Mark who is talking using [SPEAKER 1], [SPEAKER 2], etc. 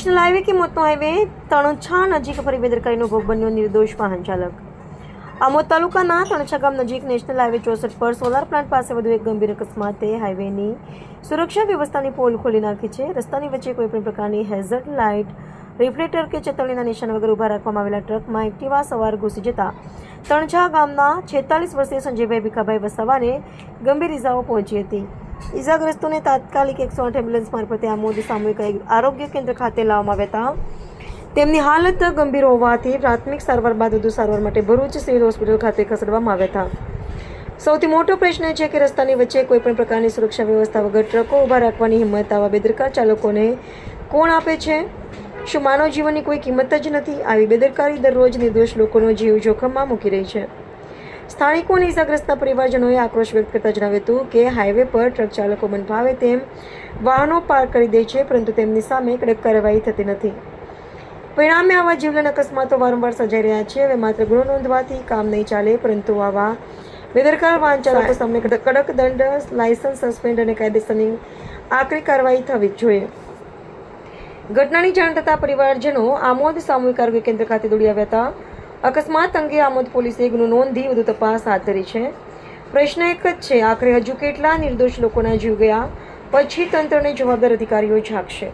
[SPEAKER 1] National highway કે મોતનો highway Tanchha નજીક ફરી બેદરકારીનો ભોગ બન્યો નિર્દોષ વાહન ચાલક। આમોદ તાલુકાના તણછા ગામ નજીક નેશનલ હાઈવે 64 પર સોલાર પ્લાન્ટ પાસે વધુ એક ગંભીર અકસ્માતે હાઈવેની સુરક્ષા વ્યવસ્થાની પોલ ખોલી નાખી છે। રસ્તાની વચ્ચે કોઈપણ પ્રકારની હેઝર્ડ લાઇટ, રિફ્લેક્ટર કે ચેતવણીના નિશાન વગર ઊભા રાખવામાં આવેલા ટ્રકમાં એક્ટિવા સવાર ઘૂસી જતા તણછા ગામના 46 વર્ષીય સંજયભાઈ ભીખાભાઈ વસાવાને ગંભીર ઇજાઓ પહોંચી હતી। ઇજાગ્રસ્તોને તાત્કાલિક 108 એમ્બ્યુલન્સ મારફતે આમોદ સામૂહિક આરોગ્ય કેન્દ્ર ખાતે લાવવામાં આવ્યા હતા। તેમની હાલત ગંભીર હોવાથી પ્રાથમિક સારવાર બાદ વધુ સારવાર માટે ભરૂચ સિવિલ હોસ્પિટલ ખાતે ખસેડવામાં આવ્યા હતા। સૌથી મોટો પ્રશ્ન એ છે કે રસ્તાની વચ્ચે કોઈપણ પ્રકારની સુરક્ષા વ્યવસ્થા વગર ટ્રકો ઊભા રાખવાની હિંમત આવા બેદરકાર ચાલકોને કોણ આપે છે? શું માનવ જીવનની કોઈ કિંમત જ નથી? આવી બેદરકારી દરરોજ નિર્દોષ લોકોનો જીવ જોખમમાં મૂકી રહી છે। સ્થાનિકો અને ઇજાગ્રસ્તના પરિવારજનોએ આક્રોશ વ્યક્ત કરતા જણાવ્યું હતું કે હાઈવે પર ટ્રક ચાલકો મન ફાવે તેમ વાહનો પાર્ક કરી દે છે, પરંતુ તેમની સામે કડક કાર્યવાહી થતી નથી। પરિણામે આવા જીવલેણ અકસ્માતો વારંવાર સર્જાઈ રહ્યા છે। હવે માત્ર ગુનો નોંધવાથી કામ નહીં ચાલે, પરંતુ આવા બેદરકાર વાહન ચાલકો સામે કડક દંડ, લાયસન્સ સસ્પેન્ડ અને કાયદેસરની આકરી કાર્યવાહી થવી જોઈએ। ઘટનાની જાણ થતાં પરિવારજનો આમોદ સામૂહિક આરોગ્ય કેન્દ્ર ખાતે દોડી આવ્યા હતા। અકસ્માત અંગે આમોદ પોલીસે ગુનો નોંધી વધુ તપાસ હાથ ધરી છે। પ્રશ્ન એક જ છે, આખરે હજુ કેટલા નિર્દોષ લોકોના જીવ ગયા પછી તંત્રને જવાબદાર અધિકારીઓ જાગશે?